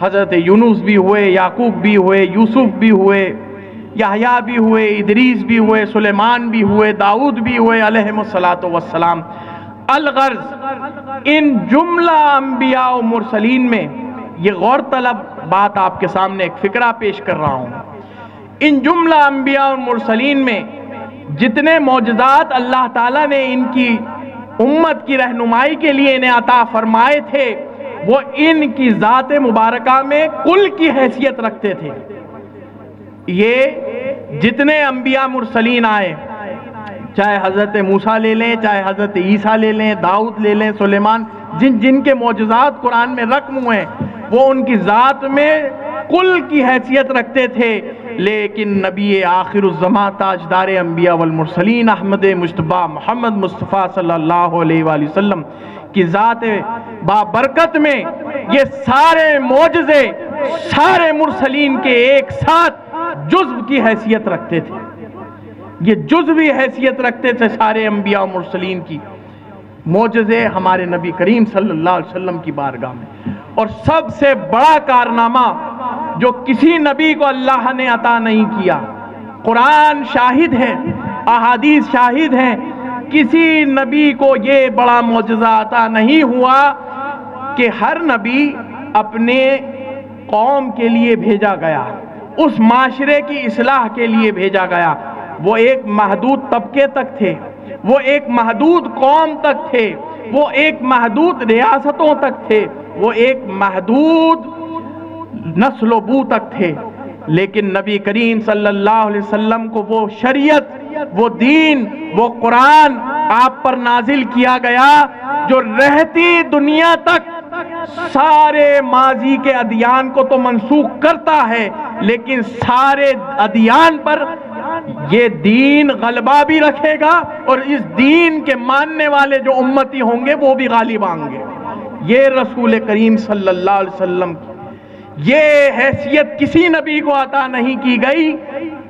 حضرت یونس بھی ہوئے، یعقوب بھی ہوئے، یوسف بھی ہوئے، یحییٰ بھی ہوئے، ادریس بھی ہوئے، سلیمان بھی ہوئے، داؤد بھی ہوئے علیہم السلام۔ الغرض ان جملہ انبیاء و مرسلین میں یہ غور طلب بات آپ کے سامنے ایک فکرہ پیش کر رہا ہوں، ان جملہ انبیاء و مرسلین میں جتنے معجزات اللہ تعالیٰ نے ان کی امت کی رہنمائی کے لیے انہیں عطا فرمائے تھے وہ ان کی ذات مبارکہ میں کل کی حیثیت رکھتے تھے۔ یہ جتنے انبیاء مرسلین آئے، چاہے حضرت موسیٰ لے لیں، چاہے حضرت عیسیٰ لے لیں، داؤد لے لیں، سلیمان، جن کے معجزات قرآن میں رقم ہوئے وہ ان کی ذات میں کل کی حیثیت رکھتے تھے، لیکن نبی آخر الزماں تاجدار انبیاء والمرسلین احمد مجتبیٰ محمد مصطفیٰ صلی اللہ علیہ وآلہ وسلم کی ذات بابرکت میں یہ سارے معجزے سارے مرسلین کے ایک ساتھ جزو کی حیثیت رکھتے تھے، یہ جزوی حیثیت رکھتے تھے سارے انبیاء و مرسلین کی۔ معجزے ہمارے نبی کریم صلی اللہ علیہ وسلم کی بارگاہ میں، اور سب سے بڑا کارنامہ جو کسی نبی کو اللہ نے عطا نہیں کیا، قرآن شاہد ہے، احادیث شاہد ہیں، کسی نبی کو یہ بڑا معجزہ عطا نہیں ہوا کہ ہر نبی اپنے قوم کے لیے بھیجا گیا، اس معاشرے کی اصلاح کے لیے بھیجا گیا۔ وہ ایک محدود طبقے تک تھے، وہ ایک محدود قوم تک تھے، وہ ایک محدود ریاستوں تک تھے، وہ ایک محدود نسل و بو تک تھے، لیکن نبی کریم صلی اللہ علیہ وسلم کو وہ شریعت، وہ دین، وہ قرآن آپ پر نازل کیا گیا جو رہتی دنیا تک سارے ماضی کے ادیان کو تو منسوخ کرتا ہے، لیکن سارے ادیان پر یہ دین غلبہ بھی رکھے گا، اور اس دین کے ماننے والے جو امتی ہوں گے وہ بھی غالب آئیں گے۔ یہ رسول کریم صلی اللہ علیہ وسلم کی یہ حیثیت کسی نبی کو عطا نہیں کی گئی۔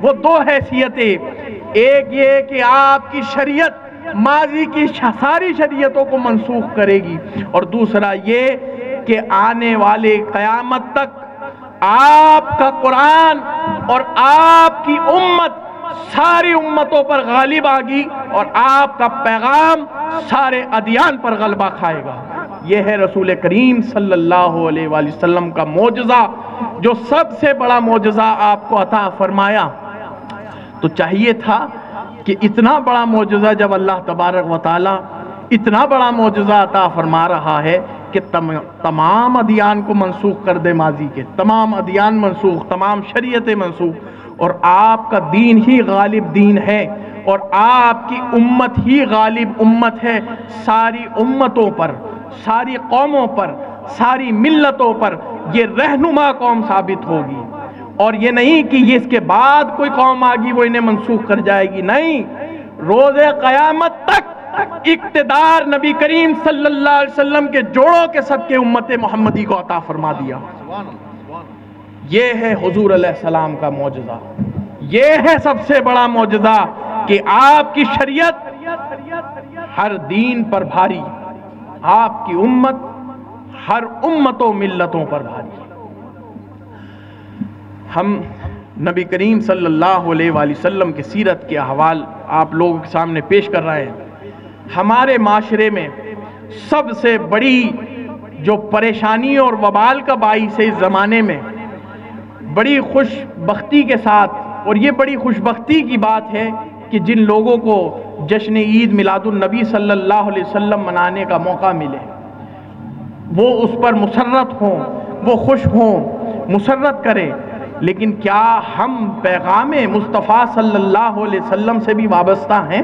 وہ دو حیثیتیں، ایک یہ کہ آپ کی شریعت ماضی کی ساری شریعتوں کو منسوخ کرے گی، اور دوسرا یہ کہ آنے والے قیامت تک آپ کا قرآن اور آپ کی امت ساری امتوں پر غالب آگی، اور آپ کا پیغام سارے ادیان پر غلبہ کھائے گا۔ یہ ہے رسول کریم صلی اللہ علیہ وآلہ وسلم کا معجزہ، جو سب سے بڑا معجزہ آپ کو عطا فرمایا۔ تو چاہیے تھا کہ اتنا بڑا معجزہ جب اللہ تبارک و تعالی اتنا بڑا معجزہ عطا فرما رہا ہے کہ تمام ادیان کو منسوخ کر دے، ماضی کے تمام ادیان منسوخ، تمام شریعتیں منسوخ، اور آپ کا دین ہی غالب دین ہے، اور آپ کی امت ہی غالب امت ہے ساری امتوں پر، ساری قوموں پر، ساری ملتوں پر یہ رہنما قوم ثابت ہوگی، اور یہ نہیں کہ یہ اس کے بعد کوئی قوم آگی وہ انہیں منسوخ کر جائے گی، نہیں، روز قیامت تک اقتدار نبی کریم صلی اللہ علیہ وسلم کے جوڑوں کے صدقے امت محمدی کو عطا فرما دیا۔ یہ ہے حضور علیہ السلام کا معجزہ، یہ ہے سب سے بڑا معجزہ کہ آپ کی شریعت ہر دین پر بھاری، آپ کی امت ہر امتوں ملتوں پر بھاری۔ ہم نبی کریم صلی اللہ علیہ وآلہ وسلم کی سیرت کے احوال آپ لوگوں کے سامنے پیش کر رہے ہیں۔ ہمارے معاشرے میں سب سے بڑی جو پریشانی اور وبال کا باعث ہے اس زمانے میں، بڑی خوش بختی کے ساتھ، اور یہ بڑی خوش بختی کی بات ہے کہ جن لوگوں کو جشن عید میلاد النبی صلی اللہ علیہ وسلم منانے کا موقع ملے وہ اس پر مسرت ہوں، وہ خوش ہوں، مسرت کریں، لیکن کیا ہم پیغام مصطفیٰ صلی اللہ علیہ وسلم سے بھی وابستہ ہیں؟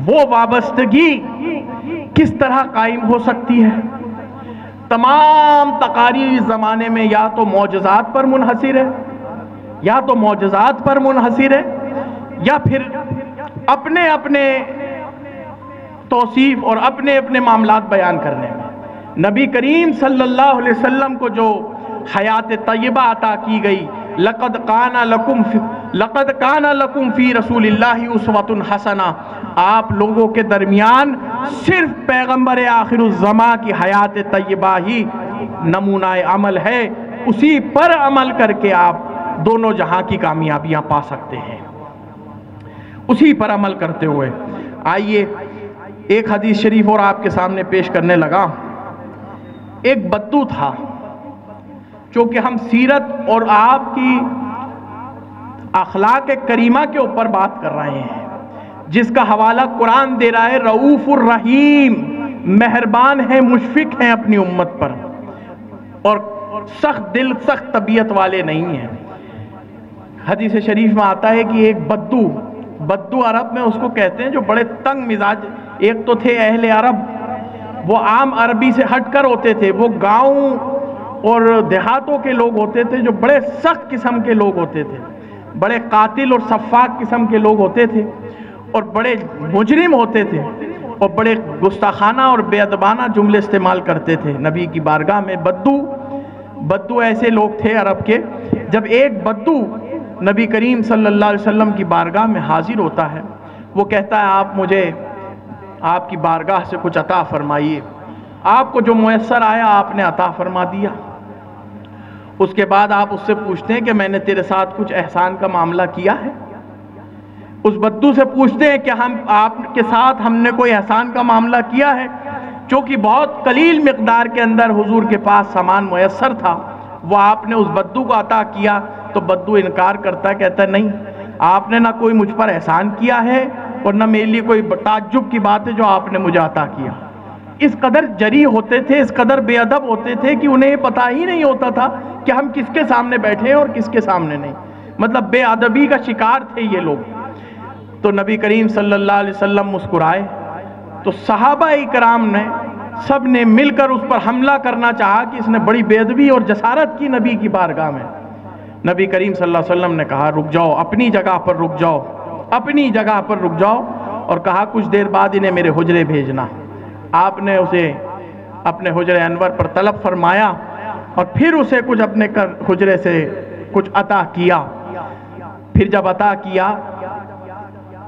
وہ وابستگی کس طرح قائم ہو سکتی ہے؟ تمام تقاریر اس زمانے میں یا تو معجزات پر منحصر ہے، یا تو معجزات پر منحصر ہے، یا پھر اپنے اپنے توصیف اور اپنے اپنے معاملات بیان کرنے میں۔ نبی کریم صلی اللہ علیہ وسلم کو جو حیات طیبہ عطا کی گئی، لقد کان لکم فی رسول اللہ اسوۃ حسنہ، آپ لوگوں کے درمیان صرف پیغمبر آخر الزماں کی حیات طیبہ ہی نمونہ عمل ہے، اسی پر عمل کر کے آپ دونوں جہاں کی کامیابیاں پا سکتے ہیں، اسی پر عمل کرتے ہوئے۔ آئیے ایک حدیث شریف اور آپ کے سامنے پیش کرنے لگا۔ ایک بدو تھا، چونکہ ہم سیرت اور آپ کی اخلاق کریمہ کے اوپر بات کر رہے ہیں، جس کا حوالہ قرآن دے رہا ہے، رؤوف الرحیم، مہربان ہے، مشفق ہیں اپنی امت پر، اور سخت دل سخت طبیعت والے نہیں ہیں۔ حدیث شریف میں آتا ہے کہ ایک بدو عرب میں اس کو کہتے ہیں جو بڑے تنگ مزاج، ایک تو تھے اہل عرب، وہ عام عربی سے ہٹ کر ہوتے تھے، وہ گاؤں اور دیہاتوں کے لوگ ہوتے تھے جو بڑے سخت قسم کے لوگ ہوتے تھے، بڑے قاتل اور سفاک قسم کے لوگ ہوتے تھے، اور بڑے مجرم ہوتے تھے، اور بڑے گستاخانہ اور بے ادبانہ جملے استعمال کرتے تھے نبی کی بارگاہ میں۔ بدو ایسے لوگ تھے عرب کے۔ جب ایک بدو نبی کریم صلی اللہ علیہ وسلم کی بارگاہ میں حاضر ہوتا ہے، وہ کہتا ہے آپ مجھے آپ کی بارگاہ سے کچھ عطا فرمائیے۔ آپ کو جو میسر آیا آپ نے عطا فرما دیا۔ اس کے بعد آپ اس سے پوچھتے ہیں کہ میں نے تیرے ساتھ کچھ احسان کا معاملہ کیا ہے؟ اس بدو سے پوچھتے ہیں کہ آپ کے ساتھ ہم نے کوئی احسان کا معاملہ کیا ہے؟ چونکہ بہت قلیل مقدار کے اندر حضور کے پاس سامان میسر تھا، وہ آپ نے اس بدو کو عطا کیا، تو بدو انکار کرتا ہے، کہتا ہے نہیں، آپ نے نہ کوئی مجھ پر احسان کیا ہے اور نہ میرے لیے کوئی تعجب کی بات ہے جو آپ نے مجھے عطا کیا۔ اس قدر جری ہوتے تھے، اس قدر بے ادب ہوتے تھے کہ انہیں پتہ ہی نہیں ہوتا تھا کہ ہم کس کے سامنے بیٹھے ہیں اور کس کے سامنے نہیں، مطلب بے ادبی کا شکار تھے یہ لوگ۔ تو نبی کریم صلی اللہ علیہ وسلم مسکرائے، تو صحابہ اکرام نے سب نے مل کر اس پر حملہ کرنا چاہا کہ اس نے بڑی بے ادبی اور جسارت کی نبی کی بارگاہ میں۔ نبی کریم صلی اللہ علیہ وسلم نے کہا رک جاؤ، اپنی جگہ پر رک جاؤ، اپنی جگہ پر رک جاؤ، اور کہا کچھ دیر بعد انہیں میرے حجرے بھیجنا۔ آپ نے اسے اپنے حجرے انور پر طلب فرمایا، اور پھر اسے کچھ اپنے حجرے سے کچھ عطا کیا۔ پھر جب عطا کیا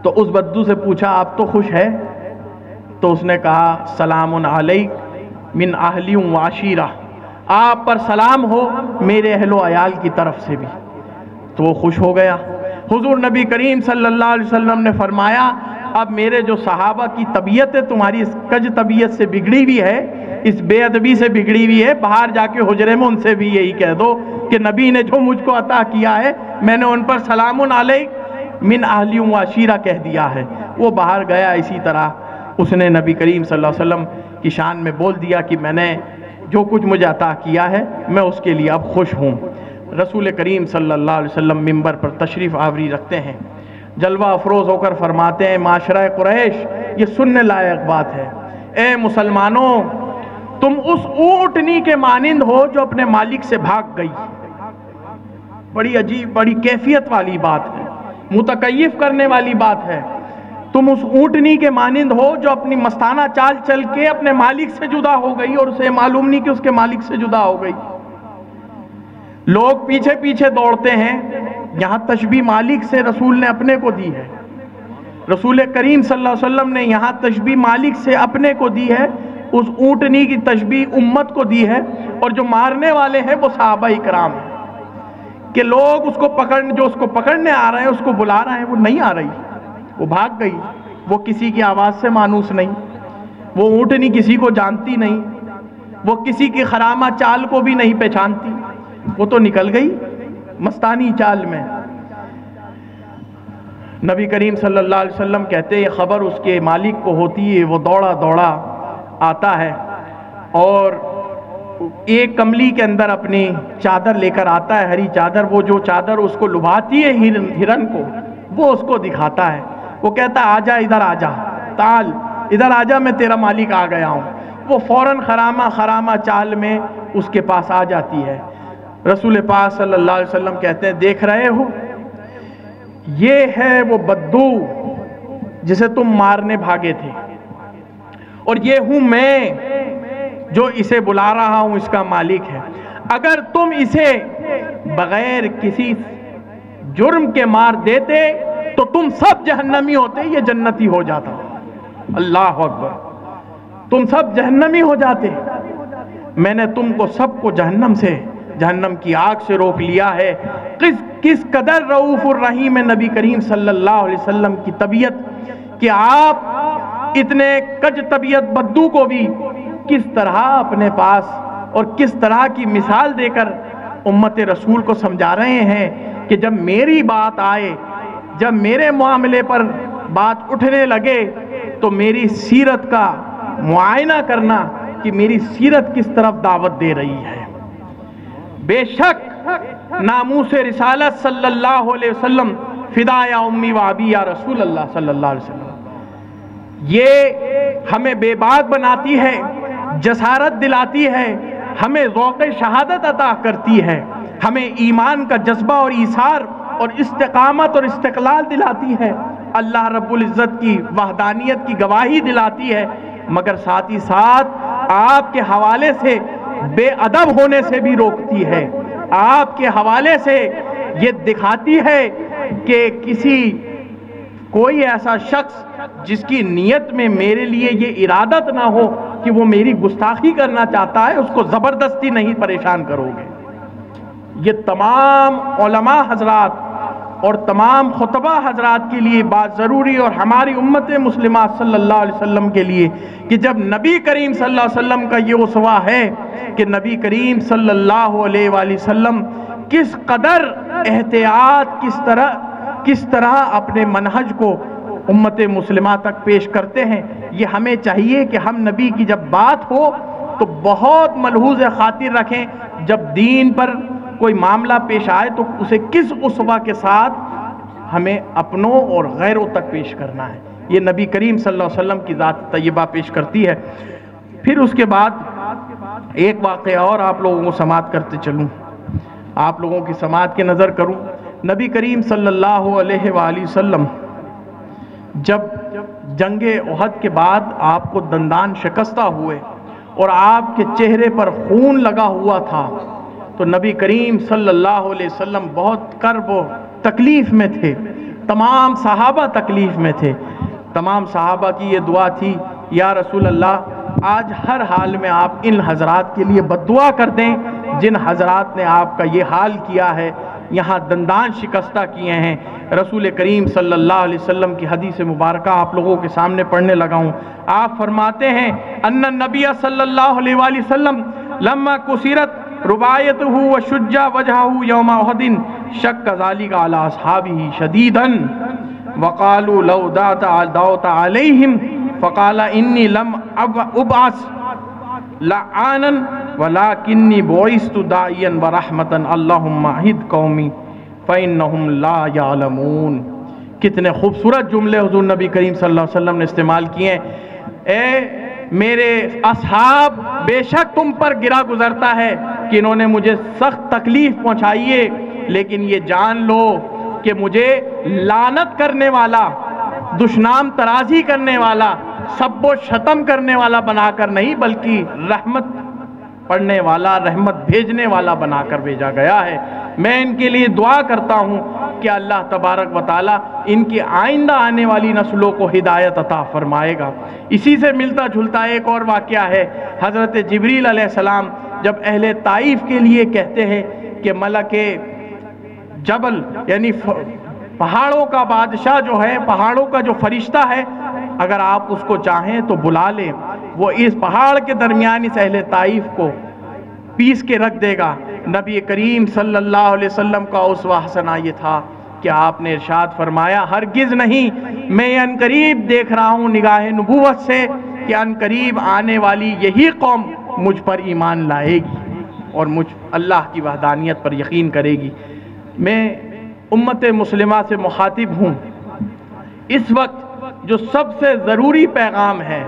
تو اس بدو سے پوچھا آپ تو خوش ہے؟ تو اس نے کہا سلام علیک من اہلی و عشیرہ، آپ پر سلام ہو میرے اہل و عیال کی طرف سے بھی۔ تو وہ خوش ہو گیا۔ حضور نبی کریم صلی اللہ علیہ وسلم نے فرمایا اب میرے جو صحابہ کی طبیعت ہے تمہاری اس کج طبیعت سے بگڑی ہوئی ہے، اس بے ادبی سے بگڑی ہوئی ہے، باہر جا کے حجرے میں ان سے بھی یہی کہہ دو کہ نبی نے جو مجھ کو عطا کیا ہے میں نے ان پر سلام علیک من اہلی و عشیرہ کہہ دیا ہے۔ وہ باہر گیا، اسی طرح اس نے نبی کریم صلی اللہ علیہ وسلم کی شان میں بول دیا کہ میں نے جو کچھ مجھے عطا کیا ہے میں اس کے لیے اب خوش ہوں۔ رسول کریم صلی اللہ علیہ وسلم منبر پر تشریف آوری رکھتے ہیں۔ جلوہ افروز ہو کر فرماتے ہیں معاشرہ قریش یہ سننے لائق بات ہے، اے مسلمانوں تم اس اونٹنی کے مانند ہو جو اپنے مالک سے بھاگ گئی۔ بڑی عجیب، بڑی کیفیت والی بات ہے، متکیف کرنے والی بات ہے۔ تم اس اونٹنی کے مانند ہو جو اپنی مستانہ چال چل کے اپنے مالک سے جدا ہو گئی اور اسے معلوم نہیں کہ اس کے مالک سے جدا ہو گئی۔ لوگ پیچھے پیچھے دوڑتے ہیں، یہاں تشبیہ مالک سے رسول نے اپنے کو دی ہے، رسول کریم صلی اللہ علیہ وسلم نے یہاں تشبیہ مالک سے اپنے کو دی ہے، اس اونٹنی کی تشبیہ امت کو دی ہے، اور جو مارنے والے ہیں وہ صحابہ اکرام ہیں کہ لوگ اس کو جو اس کو پکڑنے آ رہے ہیں اس کو بلا رہے ہیں، وہ نہیں آ رہی، وہ بھاگ گئی، وہ کسی کی آواز سے مانوس نہیں، وہ اونٹنی کسی کو جانتی نہیں، وہ کسی کی خرامہ چال کو بھی نہیں پہچانتی، وہ تو نکل گئی مستانی چال میں۔ نبی کریم صلی اللہ علیہ وسلم کہتے ہیں یہ خبر اس کے مالک کو ہوتی ہے، وہ دوڑا دوڑا آتا ہے اور ایک کملی کے اندر اپنی چادر لے کر آتا ہے، ہری چادر، وہ جو چادر اس کو لبھاتی ہے ہرن کو، وہ اس کو دکھاتا ہے، وہ کہتا ہے آجا ادھر آجا، تال ادھر آجا میں تیرا مالک آ گیا ہوں۔ وہ فوراً خرامہ چال میں اس کے پاس آ جاتی ہے۔ رسول پاک صلی اللہ علیہ وسلم کہتے ہیں دیکھ رہے ہو یہ ہے وہ بدو جسے تم مارنے بھاگے تھے، اور یہ ہوں میں جو اسے بلا رہا ہوں، اس کا مالک ہے۔ اگر تم اسے بغیر کسی جرم کے مار دیتے تو تم سب جہنمی ہوتے، یہ جنتی ہو جاتا۔ اللہ اکبر، تم سب جہنمی ہو جاتے، میں نے تم کو سب کو جہنم کی آگ سے روک لیا ہے۔ کس قدر رؤوف الرحیم ہے نبی کریم صلی اللہ علیہ وسلم کی طبیعت کہ آپ اتنے کج طبیعت بدو کو بھی کس طرح اپنے پاس اور کس طرح کی مثال دے کر امت رسول کو سمجھا رہے ہیں کہ جب میری بات آئے، جب میرے معاملے پر بات اٹھنے لگے تو میری سیرت کا معائنہ کرنا کہ میری سیرت کس طرف دعوت دے رہی ہے۔ بے شک ناموس رسالت صلی اللہ علیہ وسلم فدا یا امی و ابی یا رسول اللہ صلی اللہ علیہ وسلم، یہ ہمیں بے باک بناتی ہے، جسارت دلاتی ہے، ہمیں ذوق شہادت عطا کرتی ہے، ہمیں ایمان کا جذبہ اور ایثار اور استقامت اور استقلال دلاتی ہے، اللہ رب العزت کی وحدانیت کی گواہی دلاتی ہے، مگر ساتھ ہی ساتھ آپ کے حوالے سے بے ادب ہونے سے بھی روکتی ہے، آپ کے حوالے سے یہ دکھاتی ہے کہ کوئی ایسا شخص جس کی نیت میں میرے لیے یہ ارادت نہ ہو کہ وہ میری گستاخی کرنا چاہتا ہے، اس کو زبردستی نہیں پریشان کرو گے۔ یہ تمام علماء حضرات اور تمام خطبہ حضرات کے لیے بات ضروری، اور ہماری امت مسلمہ صلی اللہ علیہ وسلم کے لیے کہ جب نبی کریم صلی اللہ علیہ وسلم کا یہ اسوہ ہے کہ نبی کریم صلی اللہ علیہ وآلہ وسلم کس قدر احتیاط، کس طرح اپنے منہج کو امت مسلمہ تک پیش کرتے ہیں، یہ ہمیں چاہیے کہ ہم نبی کی جب بات ہو تو بہت ملحوظ خاطر رکھیں، جب دین پر کوئی معاملہ پیش آئے تو اسے کس اسوہ کے ساتھ ہمیں اپنوں اور غیروں تک پیش کرنا ہے۔ یہ نبی کریم صلی اللہ علیہ وسلم کی ذات طیبہ پیش کرتی ہے۔ پھر اس کے بعد ایک واقعہ اور آپ لوگوں کو سماعت کرتے چلوں، آپ لوگوں کی سماعت کے نظر کروں۔ نبی کریم صلی اللہ علیہ وآلہ وسلم جب جنگ احد کے بعد آپ کو دندان شکستہ ہوئے اور آپ کے چہرے پر خون لگا ہوا تھا تو نبی کریم صلی اللہ علیہ وسلم بہت کرب و تکلیف میں تھے، تمام صحابہ تکلیف میں تھے۔ تمام صحابہ کی یہ دعا تھی یا رسول اللہ آج ہر حال میں آپ ان حضرات کے لیے بد دعا کر دیں جن حضرات نے آپ کا یہ حال کیا ہے، یہاں دندان شکستہ کیے ہیں۔ رسول کریم صلی اللہ علیہ وسلم کی حدیث مبارکہ آپ لوگوں کے سامنے پڑھنے لگا ہوں۔ آپ فرماتے ہیں ان النبی صلی اللہ علیہ وآلہ وسلم لما کسرت رباعیتہ وشج وجہہ یوم احد شک ذلک علی اصحابہ شدیدا وقالوا لو دعوت علیہم فقال انی لم ابعث لعانا ولکنی بعثت داعیا ورحمتا اللہم اہد قومی فإنہم لا یعلمون، کتنے خوبصورت جملے حضور نبی کریم صلی اللہ علیہ وسلم نے استعمال کیے ہیں. اے میرے اصحاب، بے شک تم پر گرا گزرتا ہے کہ انہوں نے مجھے سخت تکلیف پہنچائی ہے، لیکن یہ جان لو کہ مجھے لعنت کرنے والا، دشنام ترازی کرنے والا، سب و شتم کرنے والا بنا کر نہیں، بلکہ رحمت پڑھنے والا، رحمت بھیجنے والا بنا کر بھیجا گیا ہے. میں ان کے لیے دعا کرتا ہوں کہ اللہ تبارک و تعالی ان کی آئندہ آنے والی نسلوں کو ہدایت عطا فرمائے گا. اسی سے ملتا جھلتا ایک اور واقعہ ہے. حضرت جبریل علیہ السلام جب اہل طائف کے لیے کہتے ہیں کہ ملک جبل یعنی پہاڑوں کا بادشاہ جو ہے، پہاڑوں کا جو فرشتہ ہے، اگر آپ اس کو چاہیں تو بلا لیں، وہ اس پہاڑ کے درمیان اس اہل طائف کو پیس کے رکھ دے گا. نبی کریم صلی اللہ علیہ وسلم کا اسوہ حسنہ یہ تھا کہ آپ نے ارشاد فرمایا ہرگز نہیں، میں عنقریب دیکھ رہا ہوں نگاہ نبوت سے کہ عنقریب آنے والی یہی قوم مجھ پر ایمان لائے گی اور مجھ اللہ کی وحدانیت پر یقین کرے گی. میں امت مسلمہ سے مخاطب ہوں. اس وقت جو سب سے ضروری پیغام ہے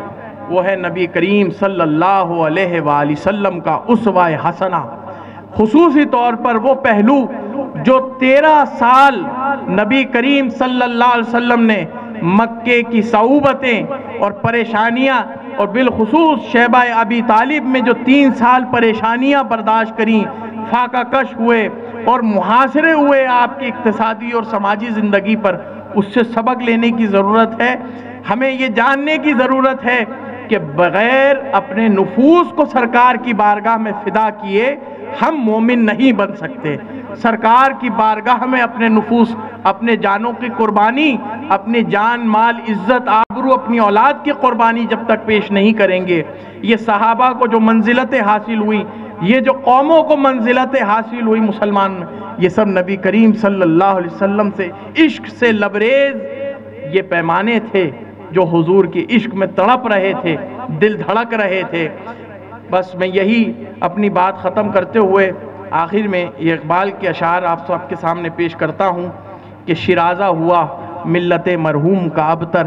وہ ہے نبی کریم صلی اللہ علیہ وآلہ وسلم کا اسوہ حسنہ. خصوصی طور پر وہ پہلو جو 13 سال نبی کریم صلی اللہ علیہ وسلم نے مکے کی صعوبتیں اور پریشانیاں، اور بالخصوص شیبہ ابی طالب میں جو 3 سال پریشانیاں برداشت کریں، فاقہ کش ہوئے اور محاصرے ہوئے آپ کی اقتصادی اور سماجی زندگی پر، اس سے سبق لینے کی ضرورت ہے. ہمیں یہ جاننے کی ضرورت ہے کہ بغیر اپنے نفوس کو سرکار کی بارگاہ میں فدا کیے ہم مومن نہیں بن سکتے. سرکار کی بارگاہ میں اپنے نفوس، اپنے جانوں کی قربانی، اپنی جان، مال، عزت، آبرو، اپنی اولاد کی قربانی جب تک پیش نہیں کریں گے، یہ صحابہ کو جو منزلتیں حاصل ہوئی، یہ جو قوموں کو منزلتیں حاصل ہوئی مسلمان میں، یہ سب نبی کریم صلی اللہ علیہ وسلم سے عشق سے لبریز یہ پیمانے تھے جو حضور کی عشق میں تڑپ رہے تھے، دل دھڑک رہے تھے. بس میں یہی اپنی بات ختم کرتے ہوئے آخر میں یہ اقبال کے اشعار آپ سب کے سامنے پیش کرتا ہوں کہ شیرازہ ہوا ملت مرحوم کا ابتر،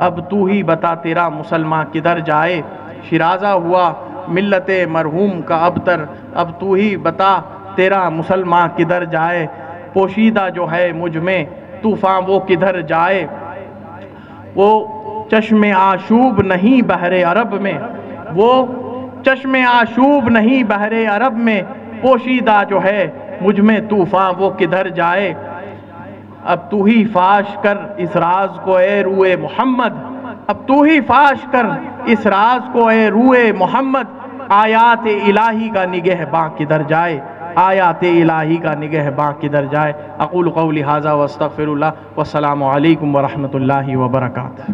اب تو ہی بتا تیرا مسلمان کدھر جائے. شیرازہ ہوا ملت مرحوم کا ابتر، اب تو ہی بتا تیرا مسلمان کدھر جائے. پوشیدہ جو ہے مجھ میں طوفان وہ کدھر جائے. وہ چشم آشوب نہیں بحر عرب میں، وہ چشم آشوب نہیں بحر عرب میں، پوشیدہ جو ہے مجھ میں طوفان وہ کدھر جائے. اب تو ہی فاش کر اس راز کو اے روئے محمد، اب تو ہی فاش کر اس راز کو اے روئے محمد. آیات الہی کا نگہباں کدھر جائے، آیات الہی کا نگہباں کدھر جائے. اقول قولی ھذا واستغفر اللہ، والسلام علیکم ورحمۃ اللہ وبرکاتہ.